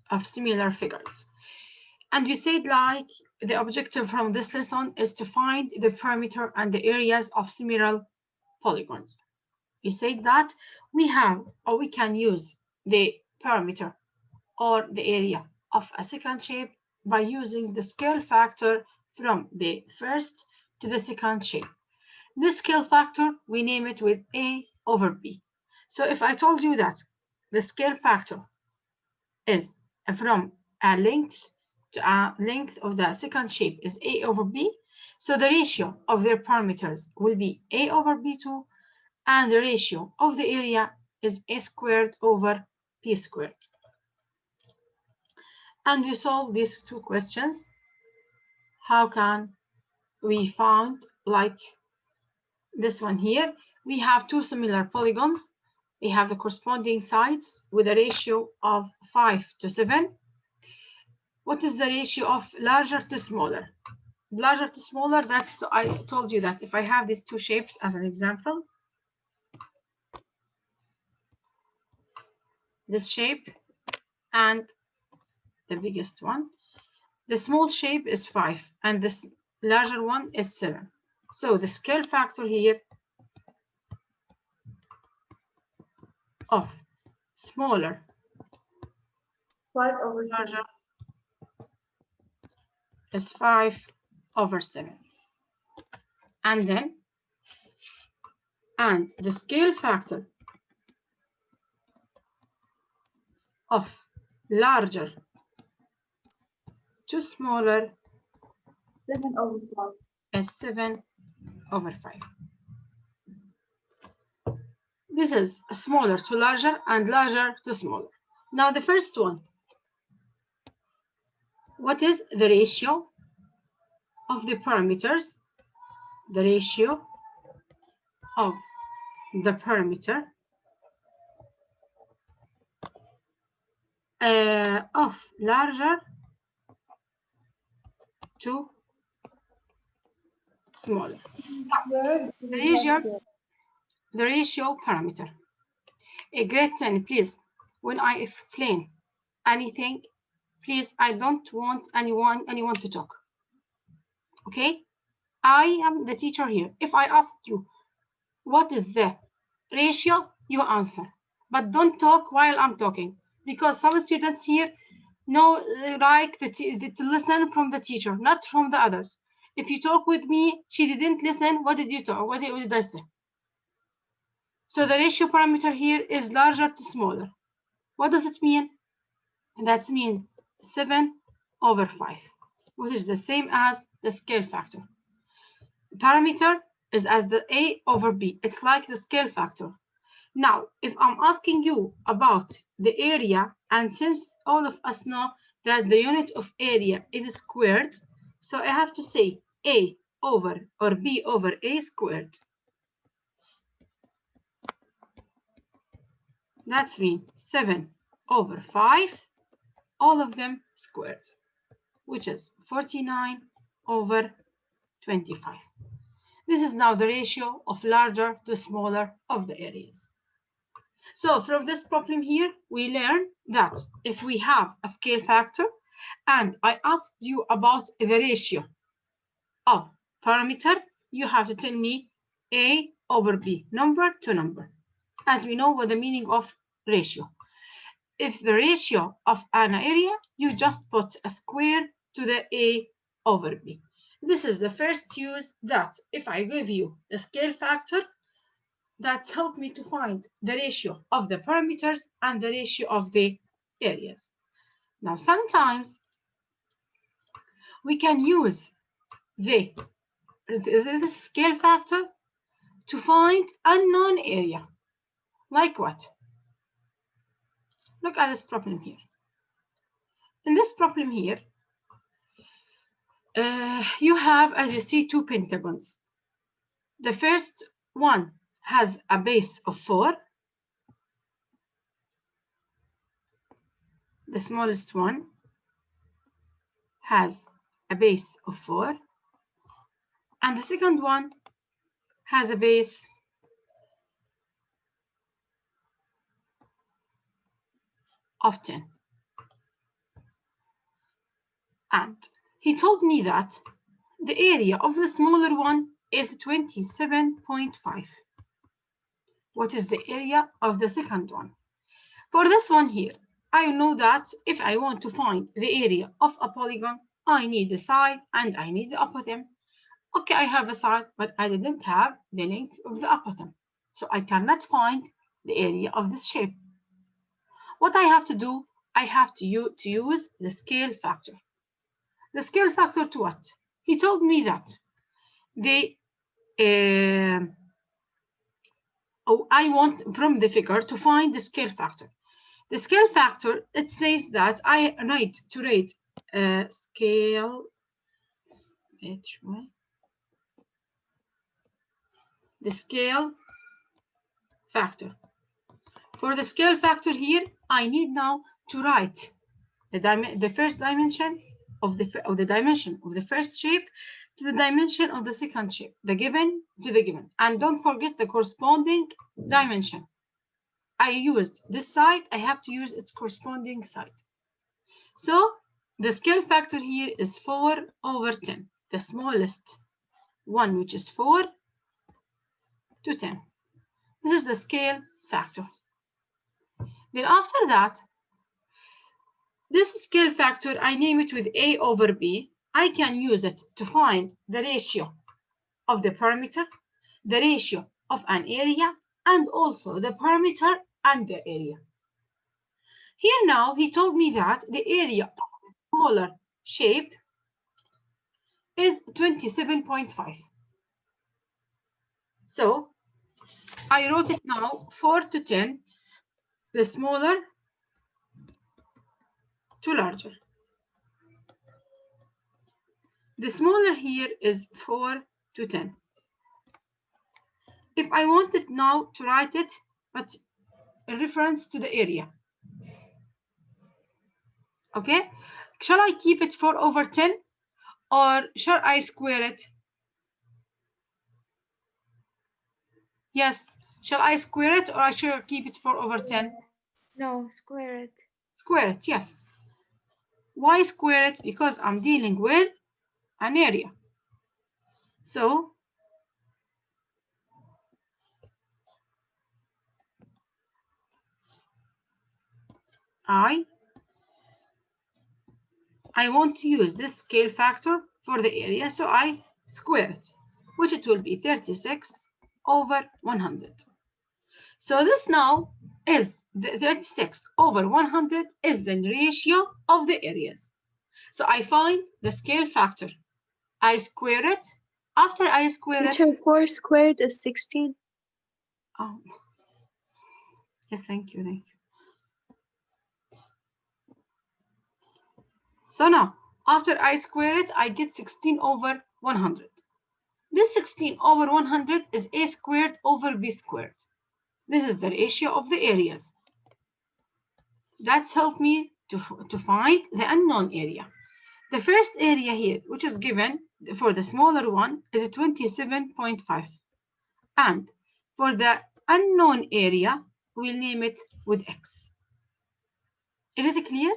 of similar figures. And we said like the objective from this lesson is to find the perimeter and the areas of similar polygons. We said that we have or we can use the perimeter or the area of a second shape by using the scale factor from the first to the second shape. This scale factor, we name it with A over B. So if I told you that the scale factor is from a length to a length of the second shape is A over B, so the ratio of their parameters will be A over B2, and the ratio of the area is A squared over B squared. And we solve these two questions. How can we find like this one here? We have two similar polygons. We have the corresponding sides with a ratio of 5 to 7. What is the ratio of larger to smaller? Larger to smaller, that's, I told you that if I have these two shapes as an example, this shape and the biggest one, the small shape is 5 and this larger one is 7. So the scale factor here of smaller 5 over larger is 5 over 7. And then, and the scale factor of larger to smaller 7 over 5. is 7 over 5. This is smaller to larger and larger to smaller. Now the first one, what is the ratio of the parameters? The ratio of the parameter of larger to smaller. The ratio parameter. A grade 10, please. When I explain anything, please, I don't want anyone to talk. Okay? I am the teacher here. If I ask you, what is the ratio? You answer. But don't talk while I'm talking. Because some students here know like to listen from the teacher, not from the others. If you talk with me, she didn't listen. What did you talk? What did I say? So the ratio parameter here is larger to smaller. What does it mean? That means 7 over 5, which is the same as the scale factor. Parameter is as the A over B. It's like the scale factor. Now, if I'm asking you about the area, and since all of us know that the unit of area is squared, so I have to say A over or B over A squared. That means 7 over 5, all of them squared, which is 49 over 25. This is now the ratio of larger to smaller of the areas. So from this problem here, we learn that if we have a scale factor and I asked you about the ratio of parameter, you have to tell me A over B, number to number, as we know what the meaning of ratio. If the ratio of an area, you just put a square to the A over B. This is the first use that if I give you a scale factor, that's helped me to find the ratio of the parameters and the ratio of the areas. Now, sometimes we can use the scale factor to find unknown area. Like what? Look at this problem here. In this problem here, you have, as you see, two pentagons. The first one has a base of 4. The smallest one has a base of 4. And the second one has a base of 10. And he told me that the area of the smaller one is 27.5. What is the area of the second one? For this one here, I know that if I want to find the area of a polygon, I need the side and I need the apotheme. Okay, I have a side, but I didn't have the length of the apotheme. So I cannot find the area of this shape. What I have to do, I have to use the scale factor. The scale factor to what? He told me that I want from the figure to find the scale factor. The scale factor, it says that I need to rate scale, the scale factor. For the scale factor here, I need now to write the first dimension of the dimension of the first shape to the dimension of the second shape, the given to the given. And don't forget the corresponding dimension. I used this side, I have to use its corresponding side. So the scale factor here is 4/10, the smallest one, which is 4/10. This is the scale factor. Then after that, this scale factor, I name it with A/B. I can use it to find the ratio of the parameter, the ratio of an area, and also the parameter and the area. Here now, he told me that the area of the smaller shape is 27.5. So I wrote it now 4/10, the smaller to larger. The smaller here is 4/10. If I wanted now to write it, but in reference to the area, okay? Shall I keep it 4/10 or shall I square it? Yes, shall I square it or I shall keep it 4/10? No, square it. Square it, yes. Why square it? Because I'm dealing with an area. So I want to use this scale factor for the area, so I square it, which it will be 36/100. So this now is the 36/100 is the ratio of the areas. So I find the scale factor. I square it. After I square it, 4 squared is 16. oh, yes, thank you, thank you. So now, after I square it, I get 16/100. This 16/100 is a squared over b squared. This is the ratio of the areas. That's helped me to find the unknown area. The first area here, which is given for the smaller one, is 27.5. And for the unknown area, we'll name it with X. Is it clear?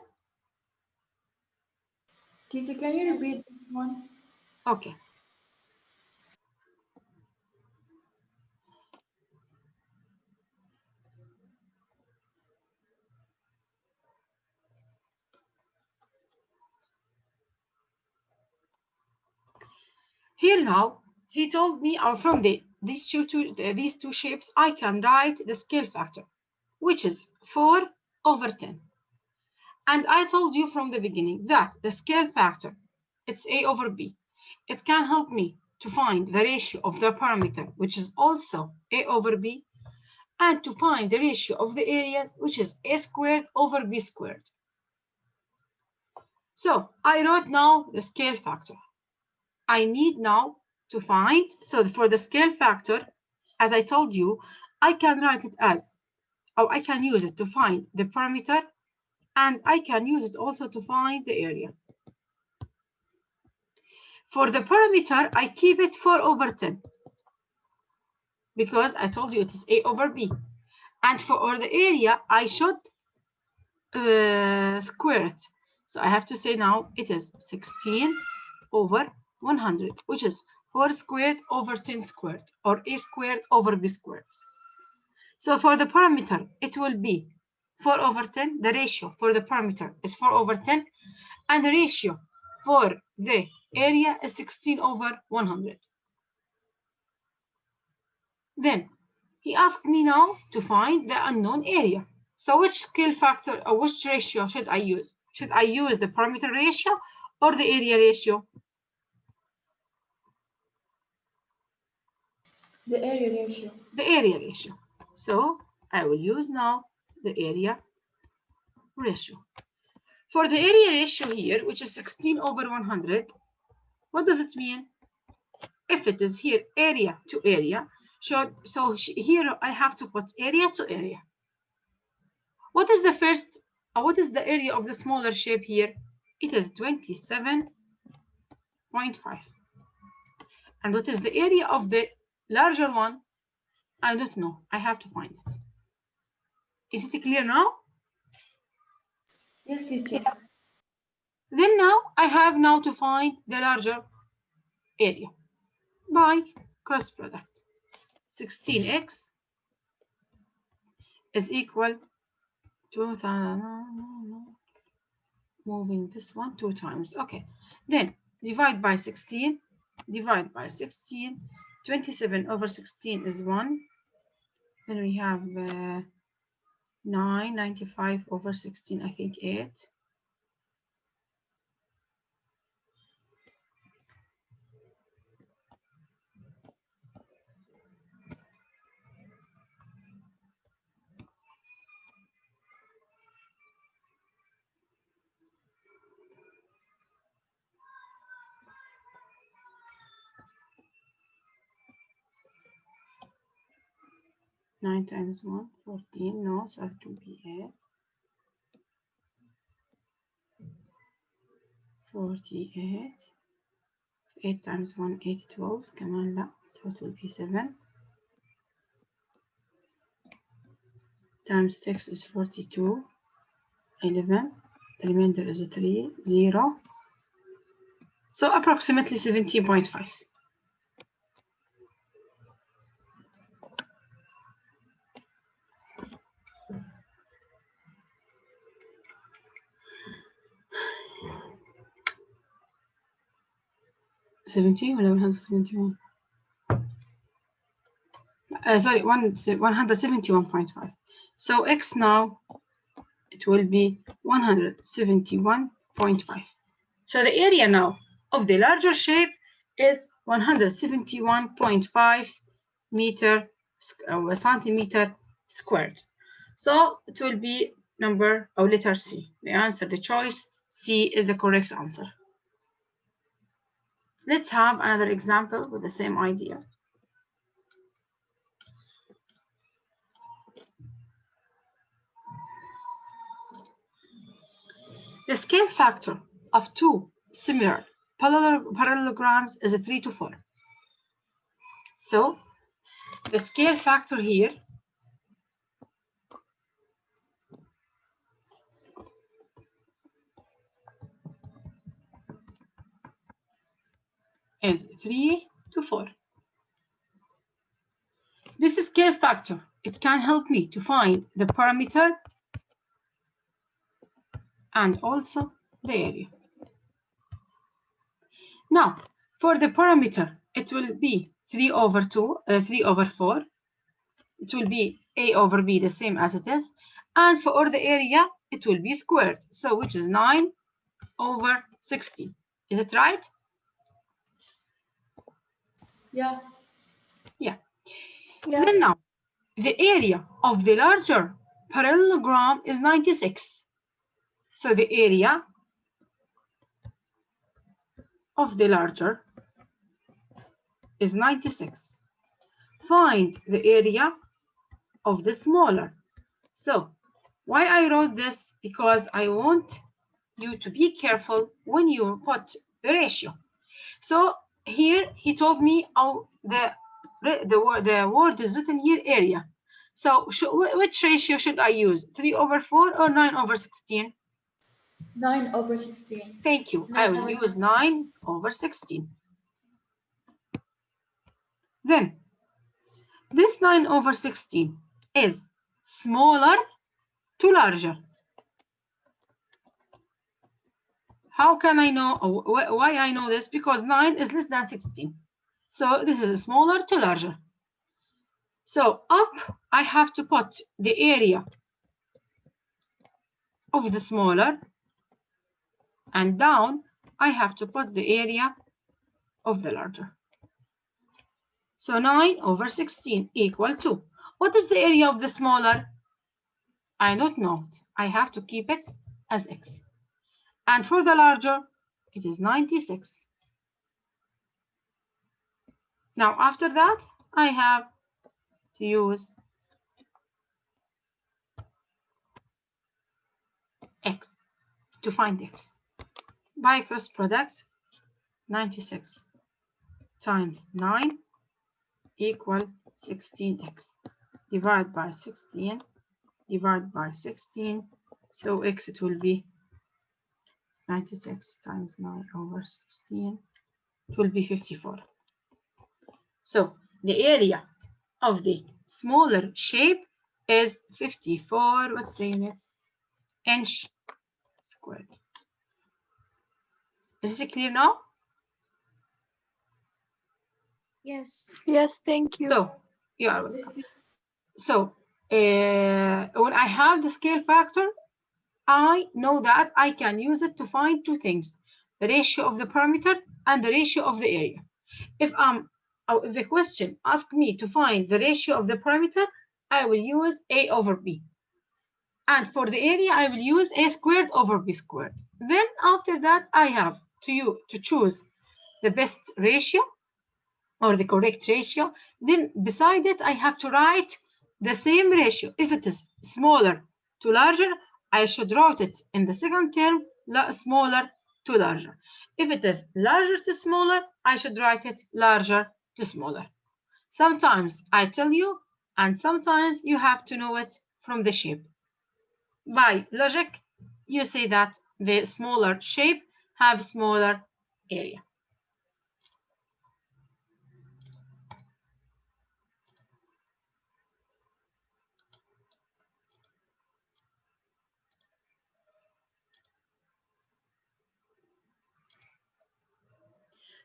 Teacher, can you repeat this one? Okay. Here now, he told me, or from these two shapes, I can write the scale factor, which is 4/10. And I told you from the beginning that the scale factor, it's A/B. It can help me to find the ratio of the parameter, which is also A/B, and to find the ratio of the areas, which is A squared over B squared. So I wrote now the scale factor. I need now to find, so for the scale factor, as I told you, I can write it as, or I can use it to find the parameter, and I can use it also to find the area. For the parameter, I keep it 4/10 because I told you it is A/B. And for the area, I should square it. So I have to say now it is 16 over 100, which is 4 squared over 10 squared, or a squared over b squared. So for the parameter, it will be 4 over 10. The ratio for the parameter is 4 over 10, and the ratio for the area is 16 over 100. Then he asked me now to find the unknown area. So which scale factor or which ratio should I use? Should I use the parameter ratio or the area ratio? The area ratio. The area ratio. So I will use now the area ratio. For the area ratio here, which is 16 over 100, what does it mean? If it is here area to area, so here I have to put area to area. What is the first, what is the area of the smaller shape here? It is 27.5. And what is the area of the larger one? I don't know. I have to find it. Is it clear now? Yes, teacher. Yeah. Then now I have now to find the larger area by cross product. 16x is equal to moving this one 2 times. Okay, then divide by 16, divide by 16. 27 over 16 is 1. Then we have 9. 95 over 16, I think 8. Nine times 1, 14. No, so it have to be 8. 48. 8 times 1, 8, 12. Come on, لا. So it will be 7. Times 6 is 42. 11. The remainder is 3, 0. So approximately 17.5. ولا 171 sorry 171.5. So x now it will be 171.5. So the area now of the larger shape is 171.5 centimeter squared. So it will be number or letter C. The answer, the choice C is the correct answer. Let's have another example with the same idea. The scale factor of two similar parallelograms is 3 to 4. So the scale factor here is 3 to 4. This scale factor, it can help me to find the parameter and also the area. Now, for the parameter, it will be 3 over 4. It will be A over B, the same as it is. And for the area, it will be squared. So, which is 9 over 16. Is it right? Yeah. Yeah. Then now, the area of the larger parallelogram is 96. So the area of the larger is 96. Find the area of the smaller. So why I wrote this? Because I want you to be careful when you put the ratio. So here he told me the word is written here area. So which ratio should I use? 3 over 4 or 9 over 16? 9/16. Thank you. I will use 9/16. Then this 9/16 is smaller to larger. How can I know why I know this? Because 9 is less than 16. So this is smaller to larger. So up, I have to put the area of the smaller, and down, I have to put the area of the larger. So 9/16 equal to, what is the area of the smaller? I don't know it. I have to keep it as x. And for the larger, it is 96. Now, after that, I have to use x to find x. By cross product, 96 times 9 equal 16x. Divide by 16, divide by 16. So x, it will be 96 times 9/16. It will be 54. So the area of the smaller shape is 54, what's the unit? Inch squared. Is it clear now? Yes. Yes, thank you. So you are welcome. So when I have the scale factor, I know that I can use it to find two things: the ratio of the parameter and the ratio of the area. If the question asks me to find the ratio of the parameter, I will use A/B. And for the area, I will use A²/B². Then after that, I have to choose the best ratio or the correct ratio. Then beside it, I have to write the same ratio. If it is smaller to larger, I should write it in the second term, smaller to larger. If it is larger to smaller, I should write it larger to smaller. Sometimes I tell you, and sometimes you have to know it from the shape. By logic, you say that the smaller shape have smaller area.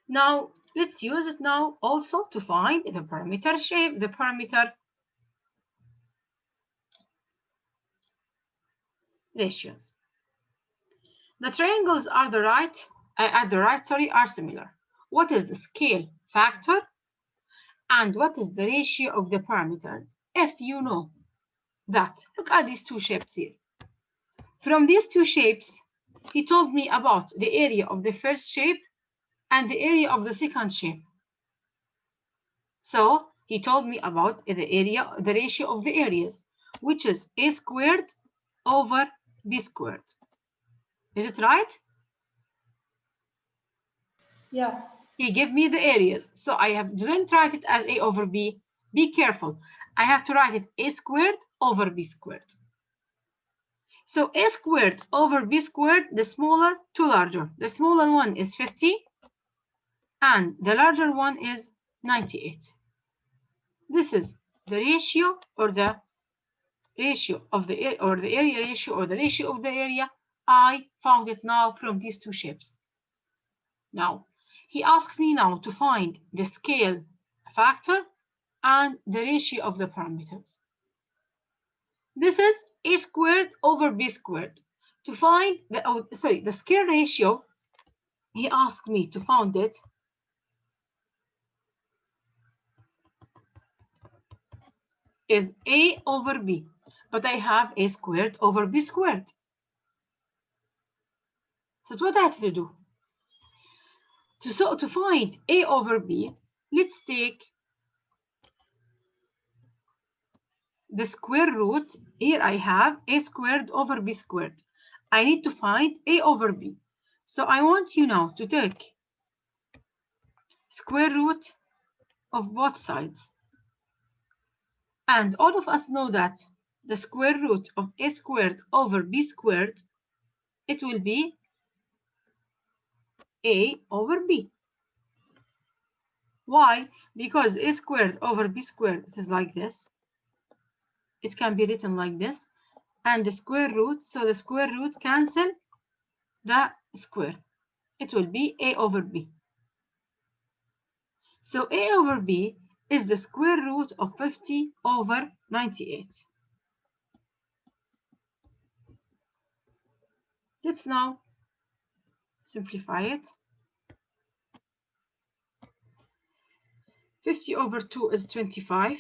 Now, let's use it now also to find the parameter shape, the parameter ratios. The triangles are are similar. What is the scale factor and what is the ratio of the parameters? If you know that, look at these two shapes here. From these two shapes, he told me about the area of the first shape and the area of the second shape. So he told me about the ratio of the areas, which is A²/B². Is it right? Yeah. He gave me the areas. So I didn't write it as A/B. Be careful. I have to write it A²/B². So A²/B², the smaller to larger. The smaller one is 50 and the larger one is 98. This is the ratio or the ratio of the area ratio or the ratio of the area. I found it now from these two shapes. Now, he asked me now to find the scale factor and the ratio of the parameters. This is A²/B². To find the scale ratio, he asked me to find it is A/B, but I have A²/B². So what I have to do? To find A/B, let's take the square root. Here I have A²/B². I need to find A/B. So I want you now to take square root of both sides. And all of us know that the square root of A²/B² it will be A over B. Why? Because A squared over B squared, it is like this. It can be written like this. And the square root, so the square root cancel the square. It will be A over B. So A over B is the square root of 50 over 98. Let's now simplify it. 50 over 2 is 25,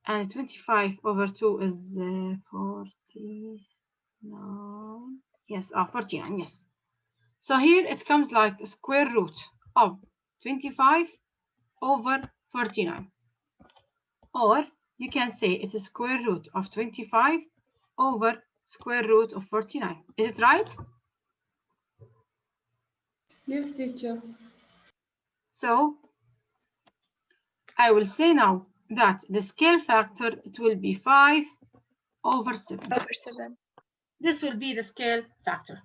and 25 over 2 is 49. Yes, 49, yes. So here it comes like a square root of 25 over 49. Or you can say it is square root of 25 over square root of 49. Is it right? Yes, teacher. So I will say now that the scale factor, it will be 5 over 7. Over 7. This will be the scale factor.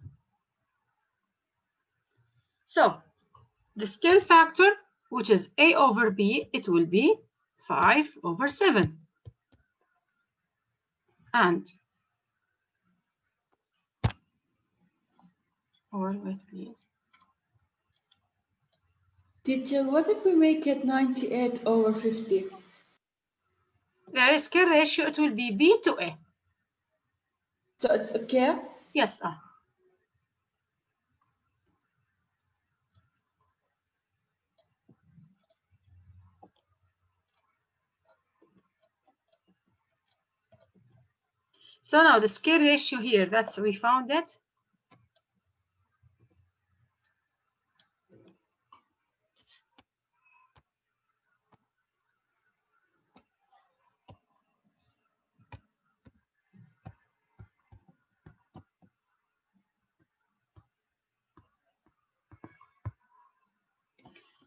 So the scale factor, which is A over B, it will be 5 over 7. And, or wait, please. Teacher, what if we make it 98 over 50? The scale ratio, it will be B to A. So it's okay? Yes. So now the scale ratio here, that's, we found it.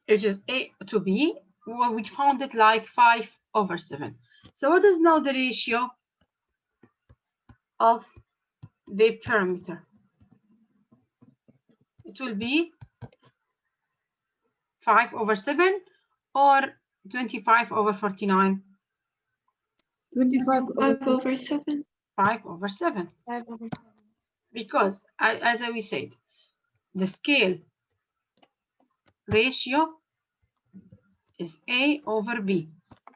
Which is A to B, well, we found it like 5 over 7. So what is now the ratio of the parameter? It will be 5 over 7 or 25 over 49? 25 over 7. 5 over 7. 5 over 7. Because, as we said, the scale ratio is A over B.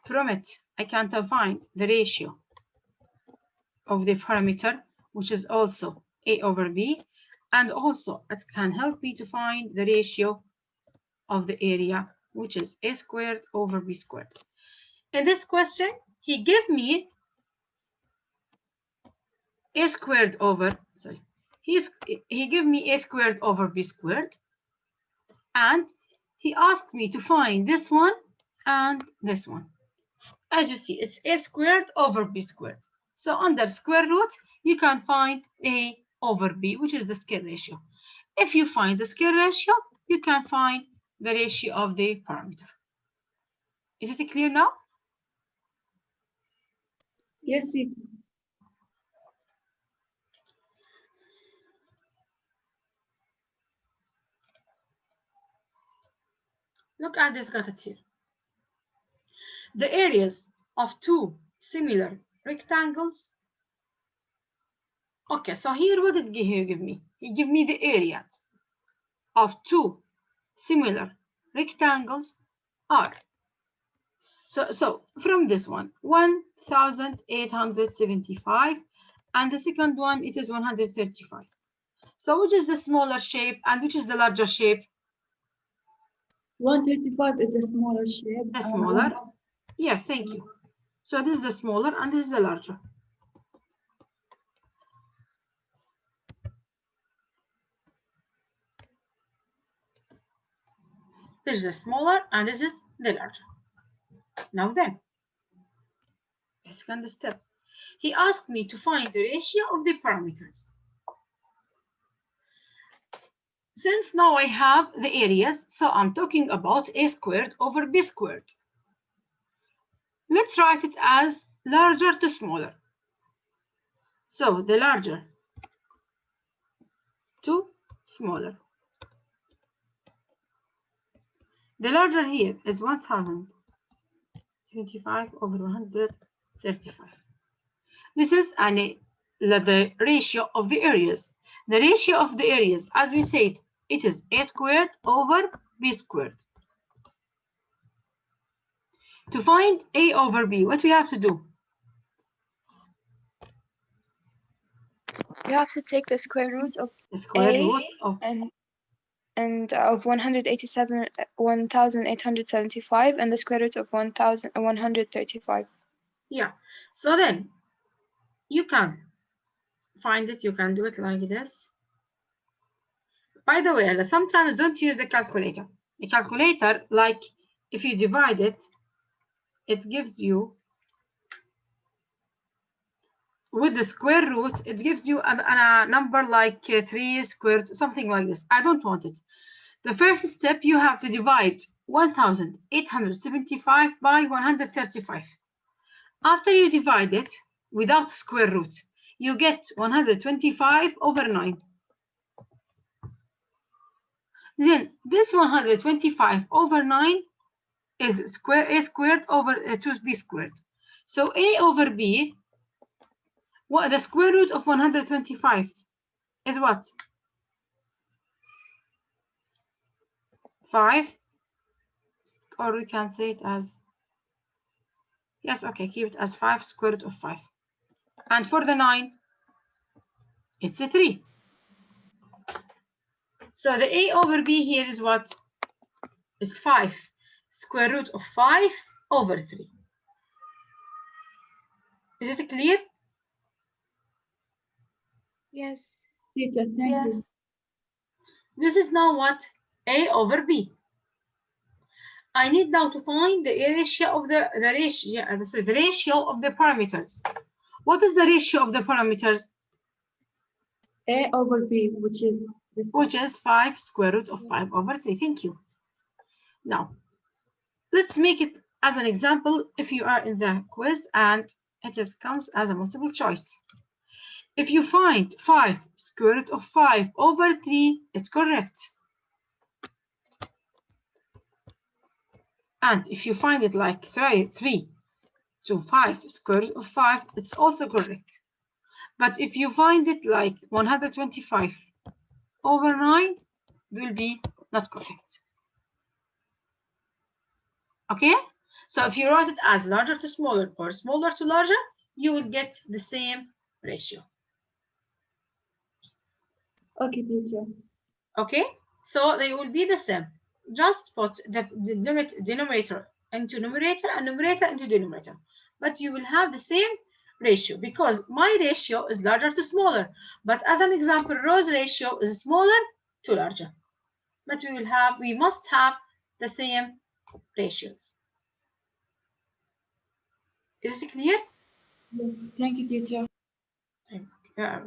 From it, I can find the ratio of the parameter, which is also A over B, and also it can help me to find the ratio of the area, which is A squared over B squared. In this question, he gave me A squared over, sorry, he gave me A squared over B squared, and he asked me to find this one and this one. As you see, it's A squared over B squared. So under square root, you can find A over B, which is the scale ratio. If you find the scale ratio, you can find the ratio of the parameter. Is it clear now? Yes, teacher. Look at this got it here. The areas of two similar rectangles. Okay, so here what did he give me? He gave me the areas of two similar rectangles are. So from this one, 1,875, and the second one, it is 135. So which is the smaller shape and which is the larger shape? 135 is the smaller shape. The smaller. Yes, thank you. So this is the smaller and this is the larger. This is the smaller and this is the larger. Now then, the second step. He asked me to find the ratio of the parameters. Since now I have the areas, so I'm talking about A squared over B squared. Let's write it as larger to smaller. So the larger to smaller. The larger here is 1075 over 135. This is the ratio of the areas. The ratio of the areas, as we said, it is a squared over b squared. To find a over b, what we have to do? You have to take the square root of The square root of and of 1875 and the square root of 1135. Yeah. So then you can find it. You can do it like this. By the way, sometimes don't use the calculator. The calculator, like if you divide it, it gives you with the square root, it gives you a number like 3 squared, something like this. I don't want it. The first step, you have to divide 1875 by 135. After you divide it without square root, you get 125 over 9. Then this 125 over 9 is a squared over 2b squared. So a over b, the square root of 125 is what? 5, or we can say it as, yes, okay, keep it as 5 square root of 5. And for the 9, it's a 3. So the a over b here is what? Is 5 square root of 5 over 3. Is it clear? Yes. Teacher, thank you. This is now what? A over b. I need now to find the ratio of the ratio of the parameters. What is the ratio of the parameters? A over B, which is 5 square root of 5 over 3. Thank you. Now, let's make it as an example if you are in the quiz and it comes as a multiple choice. If you find 5 square root of 5 over 3, it's correct. And if you find it like 3 to 5 square root of 5, it's also correct. But if you find it like 125 over 9, it will be not correct. Okay? So if you write it as larger to smaller or smaller to larger, you will get the same ratio. okay, teacher. Okay? So they will be the same. Just put the denominator into numerator and numerator into denominator. But you will have the same ratio because my ratio is larger to smaller. But as an example, Rose's ratio is smaller to larger. But we must have the same ratios. Is it clear? Yes, thank you, teacher. Yeah.